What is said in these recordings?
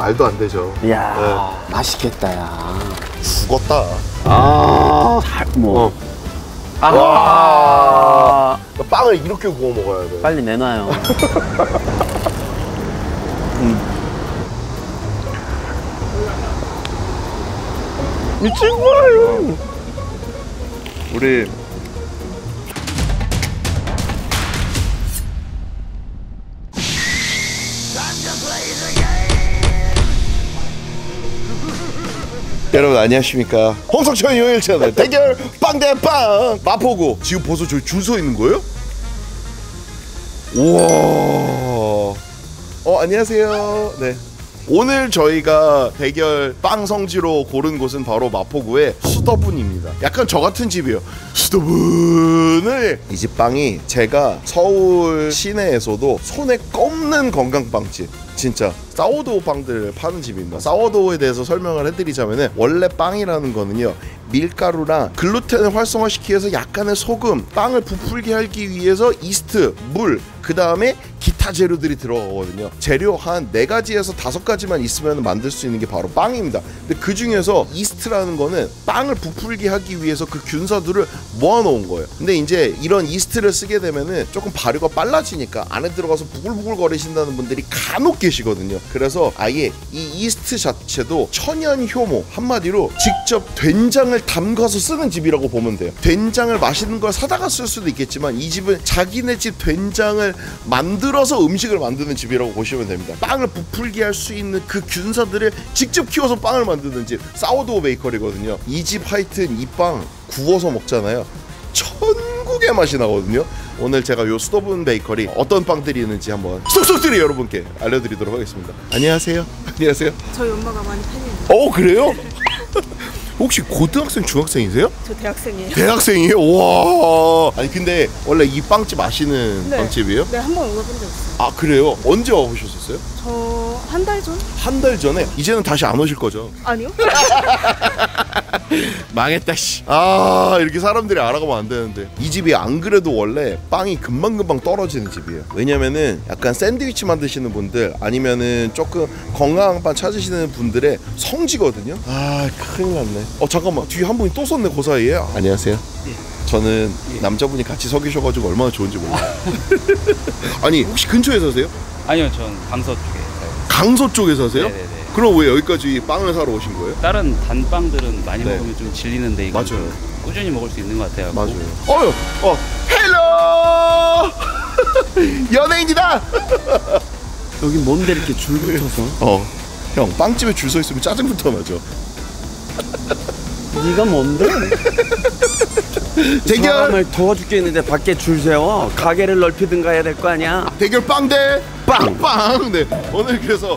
말도 안 되죠. 이야, 맛있겠다, 야. 죽었다. 뭐. 빵을 이렇게 구워 먹어야 돼. 빨리 내놔요. 미친 거예요. 우리 여러분 안녕하십니까. 홍석천 요일 채널 대결 빵대빵 마포구. 지금 벌써 저기 줄 서 있는 거예요? 우와. 안녕하세요. 네. 오늘 저희가 대결 빵 성지로 고른 곳은 바로 마포구의 수더분입니다. 약간 저 같은 집이에요. 수더분을 이 집 빵이 제가 서울 시내에서도 손에 꼽는 건강빵집, 진짜 사워도우 빵들을 파는 집입니다. 사워도우에 대해서 설명을 해드리자면은 원래 빵이라는 거는요, 밀가루랑 글루텐을 활성화시키기 위해서 약간의 소금, 빵을 부풀게 하기 위해서 이스트, 물, 그 다음에 기타 재료들이 들어가거든요. 재료 한 4가지에서 5가지만 있으면 만들 수 있는 게 바로 빵입니다. 근데 그 중에서 이스트라는 거는 빵을 부풀게 하기 위해서 그 균사들을 모아놓은 거예요. 근데 이제 이런 이스트를 쓰게 되면은 조금 발효가 빨라지니까 안에 들어가서 부글부글 거리신다는 분들이 간혹 계시거든요. 그래서 아예 이 이스트 자체도 천연 효모, 한마디로 직접 된장을 담가서 쓰는 집이라고 보면 돼요. 된장을 맛있는 걸 사다가 쓸 수도 있겠지만 이 집은 자기네 집 된장을 만들어서 음식을 만드는 집이라고 보시면 됩니다. 빵을 부풀게 할 수 있는 그 균사들을 직접 키워서 빵을 만드는 집, 사워도우 베이커리거든요. 이 집 하여튼 이 빵 구워서 먹잖아요, 천국의 맛이 나거든요. 오늘 제가 요 수더분 베이커리 어떤 빵들이 있는지 한번 쏙쏙들이 여러분께 알려드리도록 하겠습니다. 안녕하세요. 안녕하세요. 저희 엄마가 많이 팬이에요. 그래요? 혹시 고등학생, 중학생이세요? 저 대학생이에요. 대학생이에요? 와. 아니 근데 원래 이 빵집 아시는 빵집이에요? 네, 한 번 온 거 본 적 있어요. 아 그래요? 언제 와보셨었어요? 저 한 달 전? 한 달 전에? 이제는 다시 안 오실 거죠? 아니요. 망했다 씨. 이렇게 사람들이 알아가면 안 되는데. 이 집이 안 그래도 원래 빵이 금방금방 떨어지는 집이에요. 왜냐면은 약간 샌드위치 만드시는 분들, 아니면은 조금 건강한 빵 찾으시는 분들의 성지거든요. 큰일 났네. 잠깐만, 뒤에 한 분이 또 섰네. 그 사이에. 안녕하세요. 저는 남자분이 같이 서 계셔가지고 얼마나 좋은지 몰라요. 아니 혹시 근처에 사세요? 아니요, 전 강서 쪽에 살아요. 강서 쪽에 사세요? 네네네. 그럼 왜 여기까지 빵을 사러 오신 거예요? 다른 단빵들은 많이 먹으면 좀 질리는데 이건 맞아요. 꾸준히 먹을 수 있는 것 같아요. 맞아요. 헬로! 연예인이다! 여기 뭔데 이렇게 줄 붙어서? 형, 빵집에 줄 서 있으면 짜증부터 나죠. 네가 뭔데? 대결! 사람을 더워 죽겠는데 밖에 줄 세워? 가게를 넓히든가 해야 될 거 아니야? 대결 빵 대 빵! 네, 오늘 그래서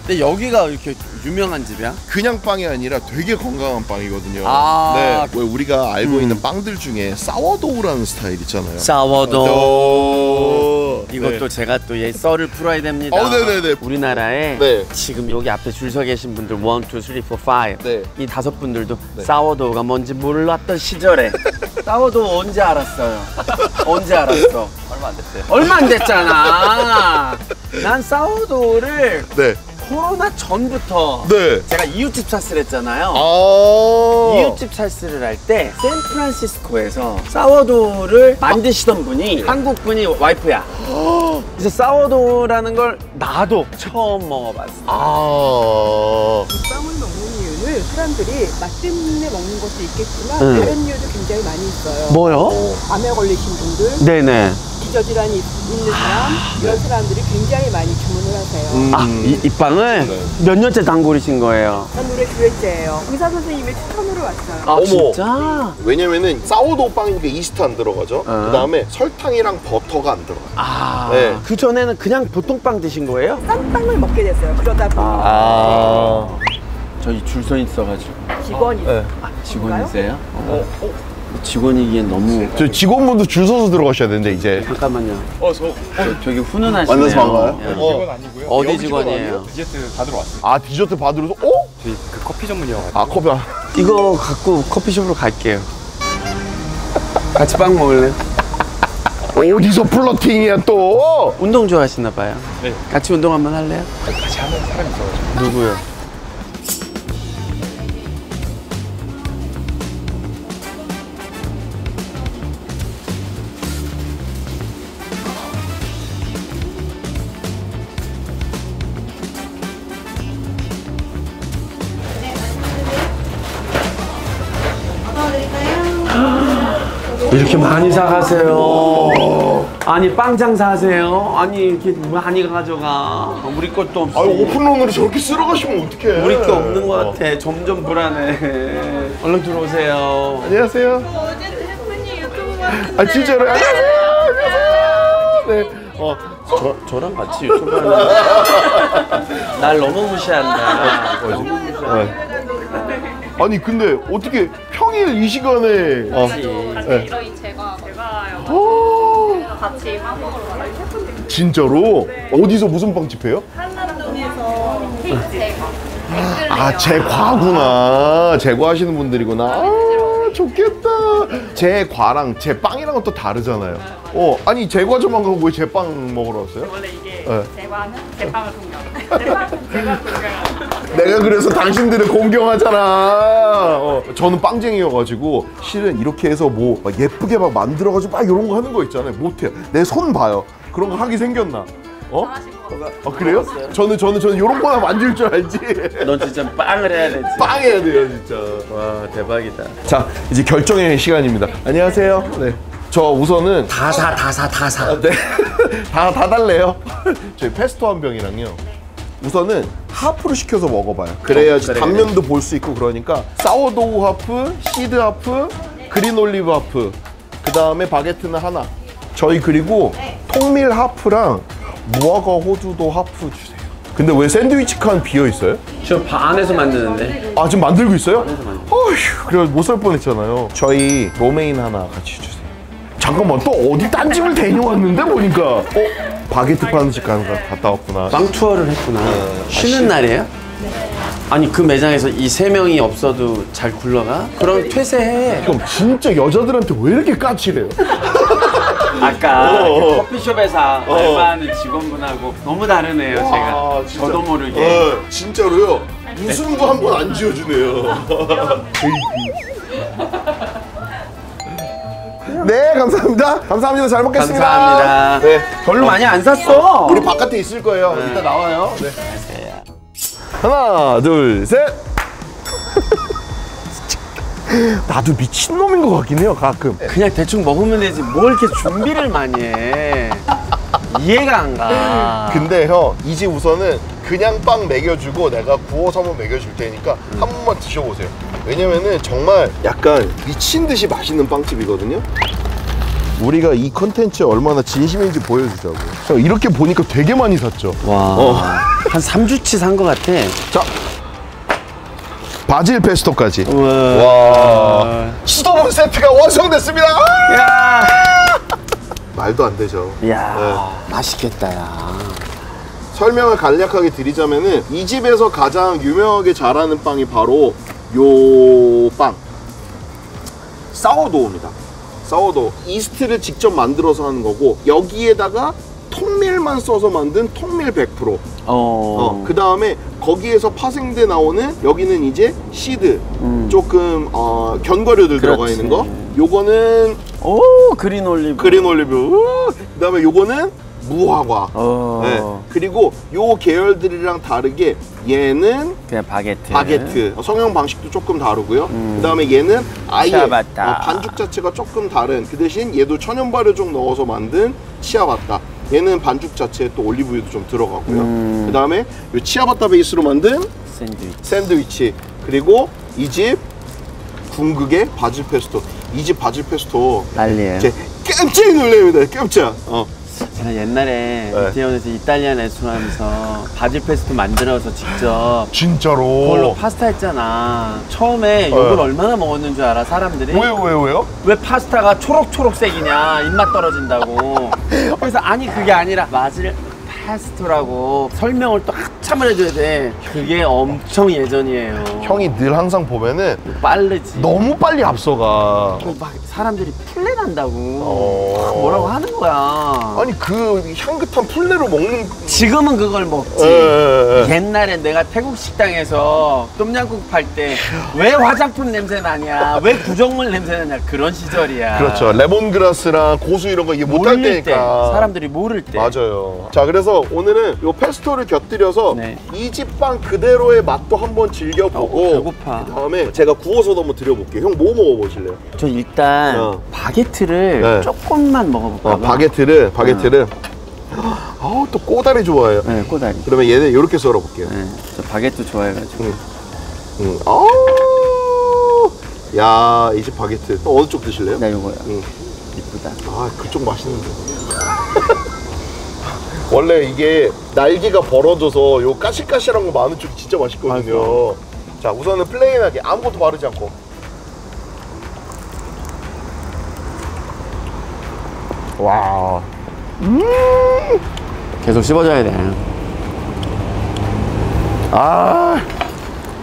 근데 여기가 이렇게 유명한 집이야? 그냥 빵이 아니라 되게 건강한 빵이거든요. 아. 네, 왜 우리가 알고 있는 빵들 중에 사워도우라는 스타일 있잖아요. 사워도우. 이것도 네. 제가 또 얘 썰을 풀어야 됩니다. 네네네. 우리나라에 네. 지금 여기 앞에 줄 서 계신 분들 1, 2, 3, 4, 5 네. 이 5분들도 사워도우가 뭔지 몰랐던 시절에 사워도우 언제 알았어요? 언제 알았어? 얼마 안 됐어요. 얼마 안 됐잖아. 난 사워도우를 네. 코로나 전부터 네. 제가 이웃집 차스를 했잖아요. 이웃집 차스를 할 때 샌프란시스코에서 사워도우를 만드시던 분이 한국 분이 와이프야. 그래서 사워도우라는 걸 나도 처음 먹어봤어. 빵을 먹는 이유는 사람들이 맛 때문에 먹는 것도 있겠지만 다른 이유도 굉장히 많이 있어요. 뭐요? 암에 걸리신 분들, 네네. 기저질환이 있는 사람, 이런 사람들이 굉장히 많이 주문을 하세요. 이 빵을 몇 년째 단골이신 거예요? 전 올해 9회째예요. 의사 선생님의 추천으로 왔어요. 아, 어머. 진짜? 왜냐면은 사워도우 빵이니까 이스트 안 들어가죠. 그 다음에 설탕이랑 버터가 안 들어가요. 네. 그 전에는 그냥 보통 빵 드신 거예요? 싼빵을 먹게 됐어요. 그러다 보니까 저희 줄 서 있어가지고. 직원이 직원이세요? 직원이기엔 너무. 저 직원분도 줄 서서 들어가셔야 되는데 이제. 잠깐만요. 저기 훈훈하시네요. 만나서 반가워요? 직원 아니고요. 어디 여기 직원 직원이에요? 디저트 받으러 왔어요. 디저트 받으러서? 저희 그 커피 전문이어가지고. 커피. 이거 갖고 커피숍으로 갈게요. 같이 빵 먹을래? 어디서 플러팅이야 또? 운동 좋아하시나 봐요. 네. 같이 운동 한번 할래요? 같이 하는 사람이 있어가지고. 누구요? 이렇게 많이 사가세요. 아니 빵 장사하세요. 아니 이렇게 많이 가져가. 우리 것도 없어. 아니 오픈런으로 저렇게 쓸어가시면 어떡해. 우리 거 없는 것 같아. 점점 불안해. 얼른 들어오세요. 안녕하세요. 어제도 셰프님 유튜브 봤는데 아 진짜로 안녕하세요. 네. 저랑 같이 유튜브 하는 날 너무 무시한다. 너무 무시한다. 아니 근데 어떻게 평일 이 시간에 같이 네. 이러이 제과요. 오, 같이 빵 먹으러 가요. 셰프님 진짜로? 어디서 무슨 빵집 해요? 한남동에서 케이크 제과. 아 제과구나. 제과하시는 분들이구나. 아 좋겠다. 제과랑 제빵이랑은 또 다르잖아요. 아니 제과점만 가고 왜 제빵 먹으러 왔어요? 원래 이게 네. 제과는 제빵을 공경. 제빵은 제가 공경하는. 내가 그래서 당신들을 공경하잖아. 저는 빵쟁이여가지고 실은 이렇게 해서 뭐 막 예쁘게 막 만들어가지고 막 이런 거 하는 거 있잖아요. 못해요. 내 손 봐요. 그런 거 하기 생겼나? 그래요? 저는 이런 거나 만질 줄 알지. 넌 진짜 빵을 해야 되지. 빵 해야 돼요 진짜. 와 대박이다. 자 이제 결정의 시간입니다. 안녕하세요. 네. 저 우선은 다 사. 네. 다 달래요. 저희 페스토 한 병이랑요. 우선은 하프로 시켜서 먹어봐요. 그래야지 그래. 단면도 볼 수 있고 그러니까 사워도우 하프, 시드 하프, 그린 올리브 하프, 그 다음에 바게트는 하나. 저희 그리고 통밀 하프랑 무화과 호두도 하프 주세요. 근데 왜 샌드위치 칸 비어 있어요? 저 안에서 만드는데. 아 지금 만들고 있어요? 어휴 그래 못 살 뻔했잖아요. 저희 로메인 하나 같이 주세요. 잠깐만 또 어디 딴 집을 데려왔는데 보니까 바게트 파는 집 갔다 왔구나. 빵 투어를 했구나. 쉬는 날이에요? 아니 그 매장에서 이 세 명이 없어도 잘 굴러가? 그럼 퇴세해. 형 진짜 여자들한테 왜 이렇게 까칠해요? 아까 그 커피숍에서 알바하는 직원분하고 너무 다르네요. 제가 진짜. 저도 모르게. 진짜로요? 웃음도 한 번 안 지어주네요. 네 감사합니다. 감사합니다. 잘 먹겠습니다. 감사합니다. 네. 별로 많이 안 샀어. 우리 바깥에 있을 거예요. 이따 나와요. 네. 하나 둘 셋. 나도 미친놈인 것 같긴 해요 가끔. 그냥 대충 먹으면 되지 뭘 이렇게 준비를 많이 해. 이해가 안 가. 근데 형 이제 우선은 그냥 빵 먹여주고 내가 구워서 한번 먹여줄 테니까 한 번만 드셔보세요. 왜냐면은 정말 약간 미친 듯이 맛있는 빵집이거든요. 우리가 이 컨텐츠에 얼마나 진심인지 보여주자고. 형 이렇게 보니까 되게 많이 샀죠. 와. 한 3주치 산 것 같아. 자 바질 페스토까지. 와. 수도분 세트가 완성됐습니다. 야. 말도 안 되죠. 야. 맛있겠다 야. 설명을 간략하게 드리자면은 이 집에서 가장 유명하게 잘하는 빵이 바로 요 빵 사워도우입니다. 사워도우 이스트를 직접 만들어서 하는 거고 여기에다가 통밀만 써서 만든 통밀 100%. 그 다음에 거기에서 파생돼 나오는 여기는 이제 시드 조금 견과류들 들어가 있는 거. 요거는 오 그린 올리브. 그 다음에 요거는 무화과. 네. 그리고 요 계열들이랑 다르게 얘는 그냥 바게트. 성형 방식도 조금 다르고요. 그 다음에 얘는 아예 치아바타. 반죽 자체가 조금 다른 그 대신 얘도 천연 발효 좀 넣어서 만든 치아바타. 얘는 반죽 자체에 또 올리브유도 좀 들어가고요. 그 다음에 요 치아바타 베이스로 만든 샌드위치. 그리고 이 집 궁극의 바질 페스토. 이 집 바질 페스토 난리예요. 깜짝 놀랍니다. 깜짝. 제가 옛날에 이태원에서 이탈리안 레스토랑 하면서 바질 페스토 만들어서 직접 진짜로 그걸로 파스타 했잖아. 처음에 욕을 얼마나 먹었는 줄 알아 사람들이? 왜요? 왜 파스타가 초록색이냐 입맛 떨어진다고. 그래서 아니 그게 아니라 바질 페스토라고 설명을 또 한참을 해줘야 돼. 그게 엄청 예전이에요. 형이 늘 항상 보면은 빠르지. 너무 빨리 앞서가. 막 사람들이 풀레 난다고 막 뭐라고 하는 거야. 아니 그 향긋한 풀레로 먹는. 지금은 그걸 먹지. 예. 옛날엔 내가 태국 식당에서 똠양꿍 팔 때 왜 화장품 냄새 나냐, 왜 구정물 냄새 나냐, 그런 시절이야. 그렇죠. 레몬그라스랑 고수 이런 거 이게 못할 모를 때, 때니까. 사람들이 모를 때. 맞아요. 자, 그래서 오늘은 요 페스토를 곁들여서 네. 이 집 빵 그대로의 맛도 한번 즐겨보고 배고파. 그다음에 제가 구워서도 한번 드려볼게요. 형 뭐 먹어보실래요? 저 일단 바게트를 네. 조금만 먹어볼까 봐. 바게트를 아우 또 꼬다리 좋아해요. 네, 꼬다리. 그러면 얘는 이렇게 썰어볼게요. 네, 저 바게트 좋아해가지고. 아우 야, 이 집 바게트 어느 쪽 드실래요? 나 요거야. 이쁘다. 아, 그쪽 맛있는데. 원래 이게 날개가 벌어져서 요 까실까실한 거 많은 쪽이 진짜 맛있거든요. 자, 우선은 플레인하게 아무것도 바르지 않고. 와. 계속 씹어줘야 돼. 아,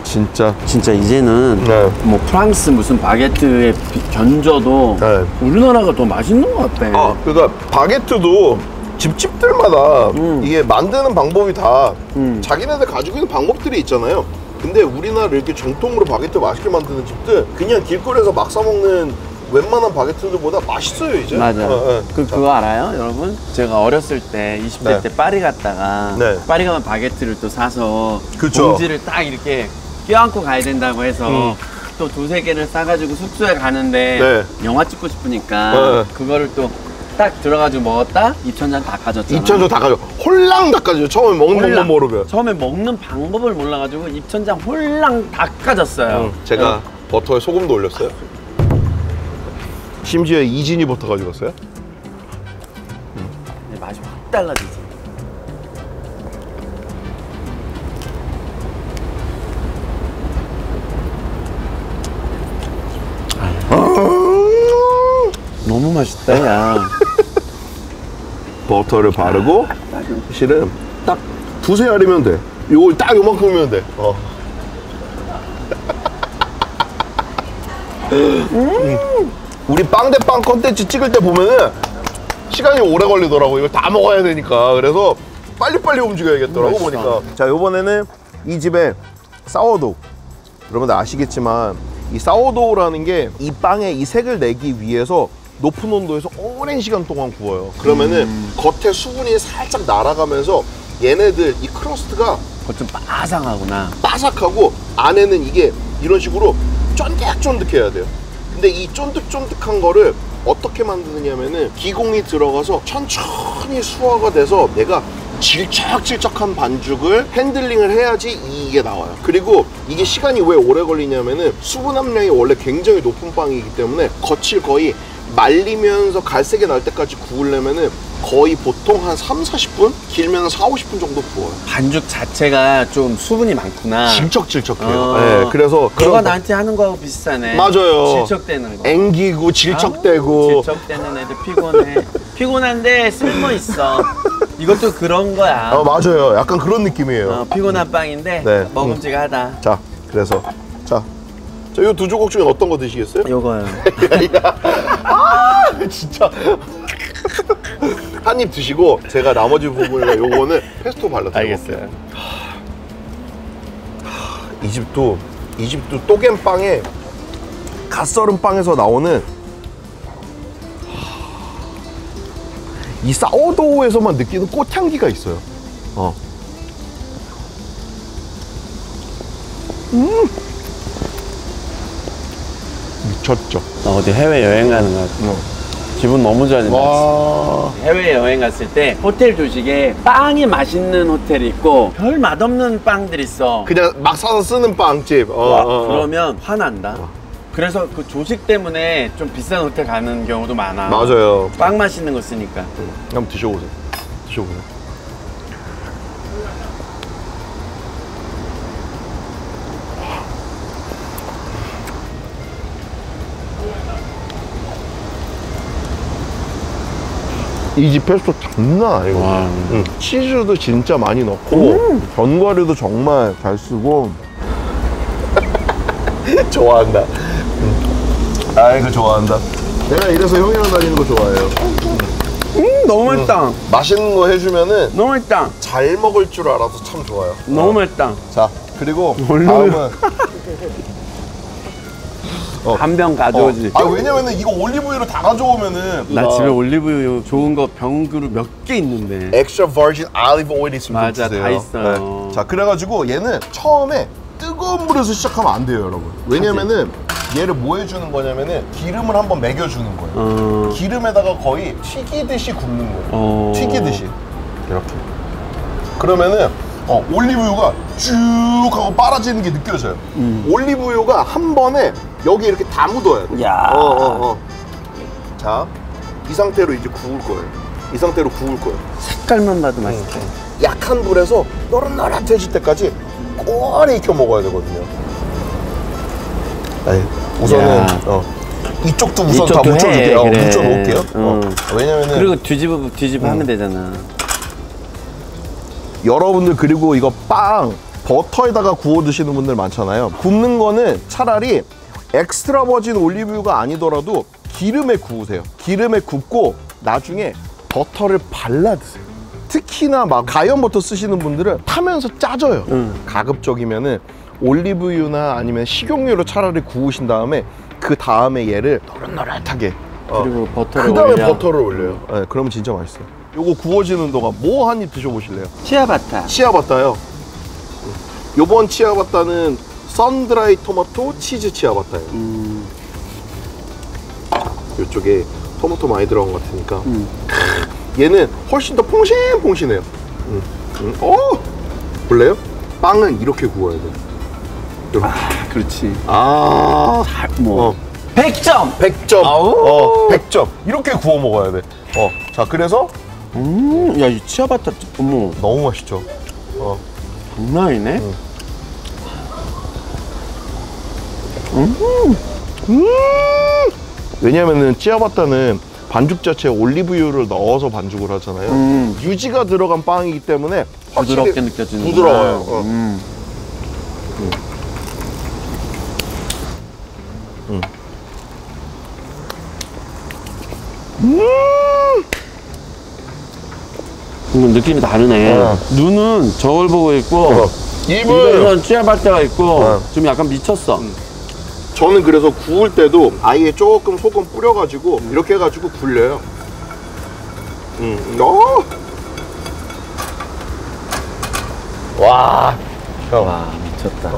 진짜. 진짜 이제는 네. 뭐 프랑스 무슨 바게트에 견줘도 네. 우리나라가 더 맛있는 것 같아. 그러니까 바게트도 집집들마다 이게 만드는 방법이 다 자기네들 가지고 있는 방법들이 있잖아요. 근데 우리나라 이렇게 정통으로 바게트 맛있게 만드는 집들 그냥 길거리에서 막 사먹는 웬만한 바게트들보다 맛있어요 이제. 맞아. 그거 알아요, 여러분? 제가 어렸을 때 20대 네. 때 파리 갔다가 네. 파리 가면 바게트를 또 사서 그쵸. 봉지를 딱 이렇게 껴안고 가야 된다고 해서 또 두세 개를 싸가지고 숙소에 가는데 네. 영화 찍고 싶으니까 그거를 또 딱 들어가지고 먹었다? 입천장 다 가졌잖아. 입천장 다 가져. 홀랑 다 가져. 처음에 먹는 법만 모르면. 처음에 먹는 방법을 몰라가지고 입천장 홀랑 다 까졌어요. 제가 버터에 소금도 올렸어요. 심지어 이진이 버터 가지고 왔어요. 맛이 확 달라지지. 너무 맛있다, 야. 버터를 바르고 실은 딱 두세 알이면 돼. 요걸 딱 요만큼이면 돼. 우리 빵 대 빵 컨텐츠 찍을 때 보면은 시간이 오래 걸리더라고. 이걸 다 먹어야 되니까. 그래서 빨리빨리 움직여야겠더라고 보니까. 자, 요번에는 이 집에 사워도우. 여러분들 아시겠지만 이 사워도우라는 게 이 빵에 이 색을 내기 위해서 높은 온도에서 오랜 시간 동안 구워요. 그러면은 겉에 수분이 살짝 날아가면서 얘네들 이 크러스트가 좀 바삭하구나. 바삭하고 안에는 이게 이런 식으로 쫀득쫀득해야 돼요. 근데 이 쫀득쫀득한 거를 어떻게 만드느냐면은 기공이 들어가서 천천히 수화가 돼서 내가 질척질척한 반죽을 핸들링을 해야지 이게 나와요. 그리고 이게 시간이 왜 오래 걸리냐면은 수분 함량이 원래 굉장히 높은 빵이기 때문에 겉을 거의 말리면서 갈색이 날 때까지 구우려면은 거의 보통 한 3-40분? 길면 4-50분 정도 구워요. 반죽 자체가 좀 수분이 많구나. 질척질척해요. 네, 그래서 너가 나한테 하는 거하고 비슷하네. 맞아요. 질척대는 거. 앵기고 질척대고. 질척대는 애들 피곤해. 피곤한데 쓸모 있어. 이것도 그런 거야. 맞아요. 약간 그런 느낌이에요. 피곤한 빵인데 네. 먹음직하다. 자, 그래서 자, 이 두 조각 중에 어떤 거 드시겠어요? 요거요. 진짜 한 입 드시고 제가 나머지 부분을 요거는 페스토 발라드릴게요. 알겠어요. 이 집도 또겐빵에 갓 썰은 빵에서 나오는 이 사워도우에서만 느끼는 꽃향기가 있어요. 미쳤죠. 나 어디 해외 여행 가는 거 같아. 기분 너무 좋아진다. 와. 해외 여행 갔을 때 호텔 조식에 빵이 맛있는 호텔이 있고 별 맛없는 빵들 있어. 그냥 막 사서 쓰는 빵집. 그러면 화난다. 그래서 그 조식 때문에 좀 비싼 호텔 가는 경우도 많아. 맞아요. 빵 맛있는 거 쓰니까. 한번 드셔보세요. 드셔보세요. 이 집 페스토 장난 아니거든. 치즈도 진짜 많이 넣고 견과류도 정말 잘 쓰고. 좋아한다. 아이고 좋아한다. 내가 이래서 형이랑 다니는 거 좋아해요. 너무 맛있다. 맛있는 거 해주면은 너무 맛있다. 잘 먹을 줄 알아서 참 좋아요. 너무 맛있다. 자, 그리고 다음은 한 병 가져오지. 왜냐면은 이거 올리브유로 다 가져오면은 나 집에 올리브유 좋은 거 병그루 몇 개 있는데. 엑스트라 버진 올리브 오일 있으면 맞아, 좀 주세요. 다 있어요. 네. 자, 그래가지고 얘는 처음에 뜨거운 물에서 시작하면 안 돼요, 여러분. 왜냐면은 얘를 뭐 해주는 거냐면은 기름을 한번 먹여주는 거예요. 기름에다가 거의 튀기듯이 굽는 거예요. 튀기듯이 이렇게. 그러면은 올리브유가 쭉 하고 빨아지는 게 느껴져요. 올리브유가 한 번에 여기 이렇게 다 묻어야 돼. 야. 자, 이 상태로 이제 구울 거예요. 이 상태로 구울 거예요. 색깔만 봐도 맛있대. 약한 불에서 노릇노릇해질 때까지 꼬리 익혀 먹어야 되거든요. 우선은 이쪽도 우선 다 이쪽도 묻혀줄게요. 그래. 묻혀놓을게요. 왜냐면은 그리고 뒤집어 하면 되잖아. 여러분들 그리고 이거 빵 버터에다가 구워 드시는 분들 많잖아요. 굽는 거는 차라리 엑스트라 버진 올리브유가 아니더라도 기름에 구우세요. 기름에 굽고 나중에 버터를 발라 드세요. 특히나 막 가염 버터 쓰시는 분들은 타면서 짜져요. 가급적이면은 올리브유나 아니면 식용유로 차라리 구우신 다음에 그 다음에 얘를 노릇노릇하게 그리고 버터를 그 다음에 올려. 버터를 올려요. 네, 그러면 진짜 맛있어요. 요거 구워지는 동안 뭐 한 입 드셔보실래요? 치아바타. 치아바타요. 요번 치아바타는 선드라이 토마토 치즈 치아바타예요. 요쪽에 토마토 많이 들어간 것 같으니까 얘는 훨씬 더 퐁신퐁신해요. 볼래요? 빵은 이렇게 구워야 돼요. 이렇게. 그렇지. 뭐 100점. 100점. 아우. 100점. 이렇게 구워 먹어야 돼. 자, 그래서 야, 이 치아바타 어머 너무 맛있죠. 장난 아니네. 왜냐면은 치아바타는 반죽 자체에 올리브유를 넣어서 반죽을 하잖아요. 유지가 들어간 빵이기 때문에 확실히 부드럽게 느껴지는. 부드러워요. 느낌이 다르네. 눈은 저걸 보고 있고 입에선 치아바타가 있고 좀 약간 미쳤어. 저는 그래서 구울 때도 아예 조금 소금 뿌려가지고 이렇게 해가지고 굴려요. 와, 와 미쳤다.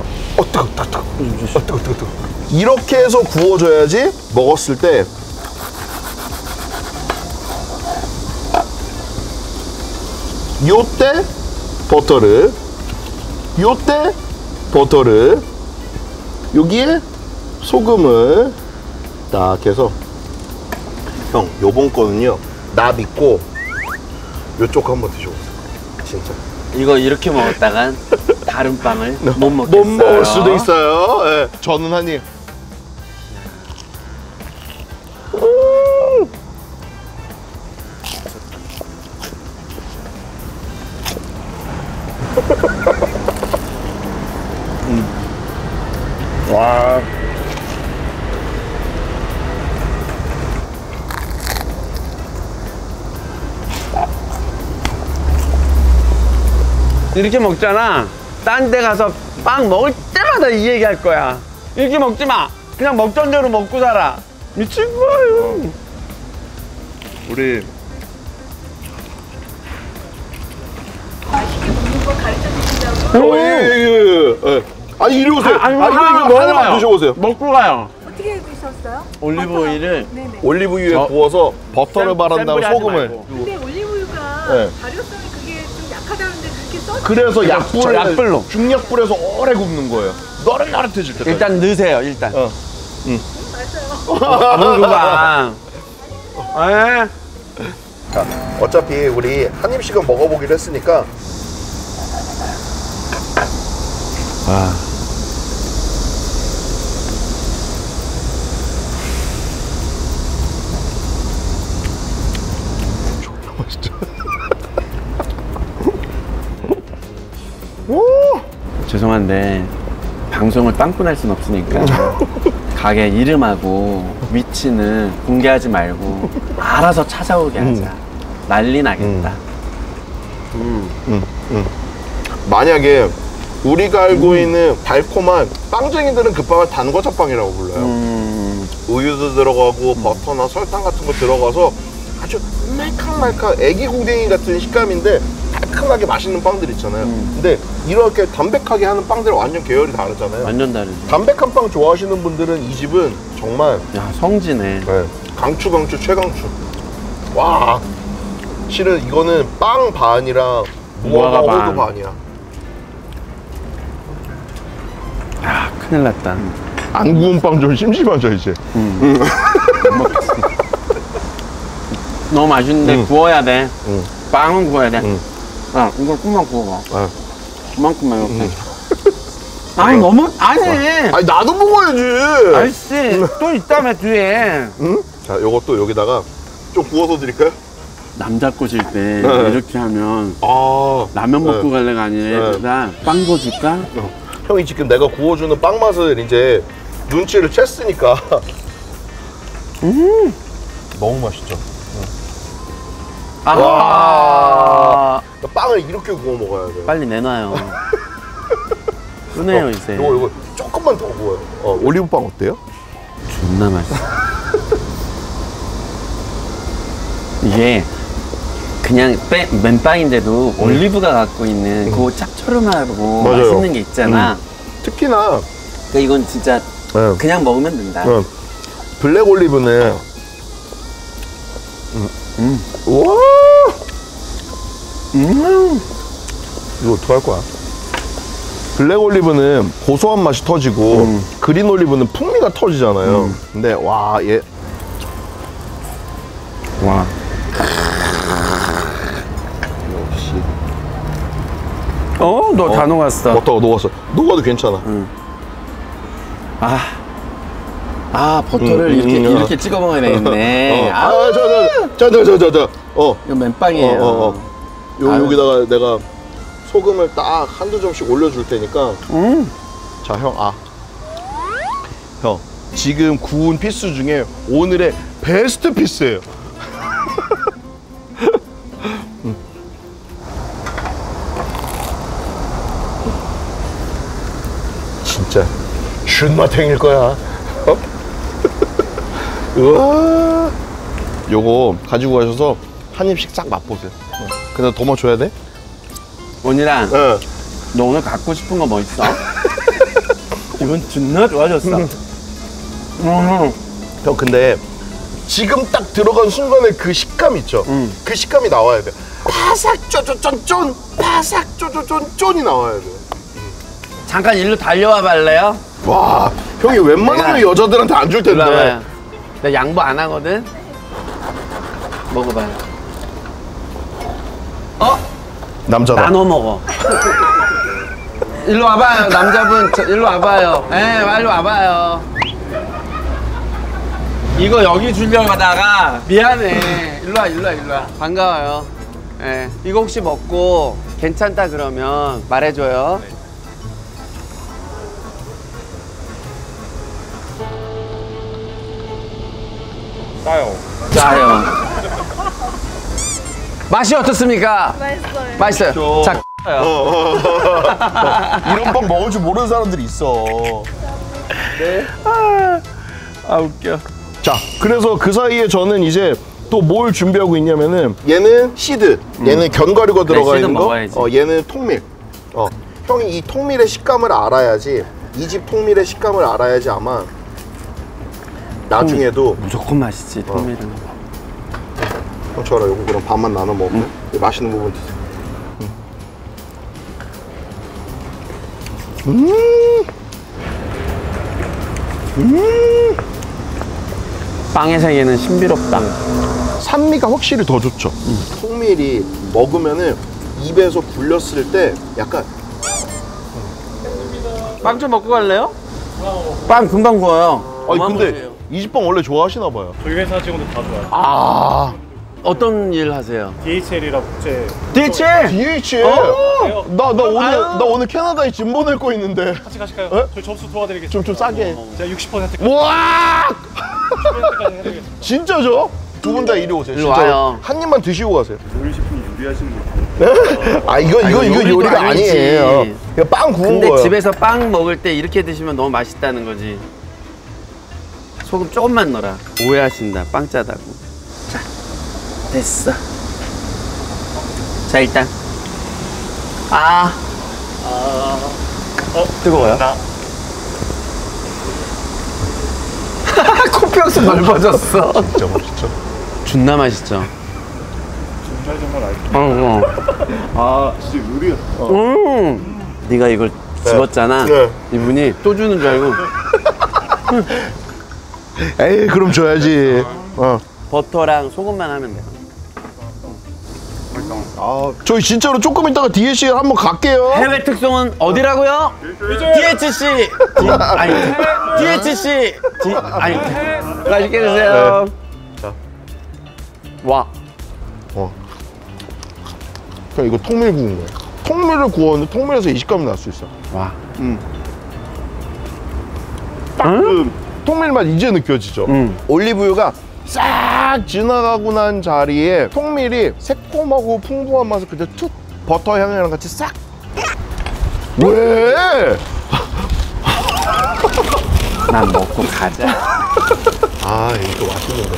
뜨거. 이렇게 해서 구워줘야지 먹었을 때 요때 버터를 여기에 소금을 딱 해서 형 요번 거는요 나 믿고 요쪽 한번 드셔보세요. 진짜 이거 이렇게 먹었다간 다른 빵을 못 못 먹겠어요. 먹을 수도 있어요. 예. 저는 한 입. 와. 이렇게 먹잖아. 딴 데 가서 빵 먹을 때마다 이 얘기 할 거야. 이렇게 먹지 마. 그냥 먹던 대로 먹고 살아. 미친 거예요. 우리 맛있게 먹는 거 가르쳐 주신다고? 예. 아니 이리 오세요. 아니, 이거 하나만 드셔보세요. 먹고 가요. 어떻게 해주셨어요? 올리브 오일을 네네. 올리브유에 구워서 버터를 바른 다음에 소금을. 근데 올리브유가 네. 발효성이 그게 좀 약하다는데 그렇게 써? 그래서 약불로. 중약불에서 오래 굽는 거예요. 노릇노릇해질 때까지. 일단 넣으세요. 일단. 맞아요. 누가? 자, 어차피 우리 한 입씩은 먹어보기로 했으니까. 오! 죄송한데 방송을 빵꾸날 순 없으니까 가게 이름하고 위치는 공개하지 말고 알아서 찾아오게 하자. 난리 나겠다. 만약에 우리가 알고 있는 달콤한 빵쟁이들은 그 빵을 단거자빵이라고 불러요. 우유도 들어가고 버터나 설탕 같은 거 들어가서 아주 말캉말캉 애기 궁뎅이 같은 식감인데 달콤하게 맛있는 빵들 있잖아요. 근데 이렇게 담백하게 하는 빵들은 완전 계열이 다르잖아요. 완전 다르지. 담백한 빵 좋아하시는 분들은 이 집은 정말 야, 성지네. 네, 강추 최강추. 와, 실은 이거는 빵 반이랑 무화과 호두 반이야. 야, 큰일 났다. 안 구운 빵 좀 심심하죠 이제. 너무 맛있는데 구워야 돼. 빵은 구워야 돼. 야, 이걸 꿈만 구워봐. 그만큼만 이렇게. 아니 너무 아니. 아니 나도 먹어야지. 아이씨 또 있다며 뒤에. 응? 자, 요것도 여기다가 좀 구워서 드릴까요? 남자 꼬실 때 네. 이렇게 하면 아, 라면 먹고 네. 갈래가 아니라 일단 빵도 줄까? 형이 지금 내가 구워주는 빵 맛을 이제 눈치를 챘으니까. 너무 맛있죠. 와. 빵을 이렇게 구워 먹어야 돼. 빨리 내놔요. 끄네요 이제. 요거 조금만 더 구워요. 올리브 빵 어때요? 존나 맛있어. 이게 그냥 맨빵인데도 올리브가 갖고 있는 그 짭조름하고 맞아요. 맛있는 게 있잖아. 특히나 그러니까 이건 진짜 네. 그냥 먹으면 된다. 블랙 올리브는 우와! 이거 어떡할 거야? 블랙 올리브는 고소한 맛이 터지고 그린 올리브는 풍미가 터지잖아요. 근데 와, 얘 와. 역시 너 다 녹았어. 버터가 녹았어. 녹아도 괜찮아. 버터를 이렇게 찍어 먹어야 되겠네. 이거 맨빵이에요. 여기다가 내가 소금을 딱 한두 점씩 올려줄 테니까. 자, 형, 형, 지금 구운 피스 중에 오늘의 베스트 피스예요. 진짜 슌마탱일 거야. 우와. 요거 가지고 가셔서 한 입씩 싹 맛보세요. 근데 더 줘야 돼? 원이랑 네. 너 오늘 갖고 싶은 거 뭐 있어? 기분 존나 좋아졌어. 형, 근데 지금 딱 들어간 순간에 그 식감 있죠? 그 식감이 나와야 돼. 바삭 쪼쪼쫀쫀, 바삭 쪼쪼쫀쫀이 나와야 돼. 잠깐 일로 달려와 볼래요? 와, 형이 웬만하면 여자들한테 안 줄 텐데. 올라와요. 나 양보 안 하거든? 먹어봐요. 남자다. 나눠 먹어. 일로 와봐요, 남자분. 일로 와봐요. 빨리 와봐요. 이거 여기 주려고 하다가 미안해. 일로 와. 반가워요. 이거 혹시 먹고 괜찮다 그러면 말해줘요. 짜요. 맛이 어떻습니까? 맛있어요. 자, 이런 빵 먹을 줄 모르는 사람들이 있어. 웃겨. 자, 그래서 그 사이에 저는 이제 또 뭘 준비하고 있냐면은 얘는 시드, 얘는 견과류가 들어가 시드 있는 거, 먹어야지. 얘는 통밀. 형이 이 통밀의 식감을 알아야지, 이 집 통밀의 식감을 알아야지 아마 나중에도. 무조건 맛있지, 통밀은. 형, 저라 요거 그럼 반만 나눠 먹을래? 맛있는 부분 드세요. 빵의 세계는 신비롭다. 산미가 확실히 더 좋죠. 통밀이 먹으면은 입에서 굴렸을 때 약간. 빵 좀 먹고 갈래요? 빵 금방 구워요. 아니 근데 이 집 빵 원래 좋아하시나 봐요. 저희 회사 직원들 다 좋아요. 어떤 일 하세요? DHL이라 국제. DHL? DHL. 나 오늘 캐나다에 짐 보낼 거 있는데. 같이 가실까요? 에? 저희 접수 도와드리겠습니다. 좀 싸게. 제가 60%까지 와! 해드리겠습니다. 진짜죠? 두 분 다 이리 오세요. 일로 진짜로. 와요. 한 입만 드시고 가세요. 요리식품 요리하시는 거. 아 이거 요리도 요리가 아니지. 아니에요. 이거 빵 구운 근데 거예요. 집에서 빵 먹을 때 이렇게 드시면 너무 맛있다는 거지. 소금 조금만 넣어라. 오해하신다. 빵 짜다고. 자, 됐어. 자, 일단. 뜨거워요? 코평수 넓어졌어. 진짜 맛있죠? 존나 맛있죠? 정말 알죠. 아 진짜 요리가. 네가 이걸 집었잖아. 네. 이분이 또 주는 줄 알고. 에이 그럼 줘야지. 버터랑 소금만 하면 돼. 저희 진짜로 조금 있다가 DHL 한번 갈게요. 해외 특송은 어디라고요? DHC. 아니, DHC. 아니, 맛있게 드세요. 자. 와. 그냥 이거 통밀 구운 거예요. 통밀을 구웠는데 통밀에서 이 식감이 날 수 있어. 와. 통밀 맛 이제 느껴지죠? 올리브유가 싹 지나가고 난 자리에 통밀이 새콤하고 풍부한 맛을 그대로 툭 버터 향이랑 같이 싹. 왜? 난 먹고 가자. 아 이거 맛있는데.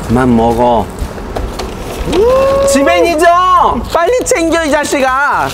그만 먹어. 지벤이죠? 빨리 챙겨, 이 자식아.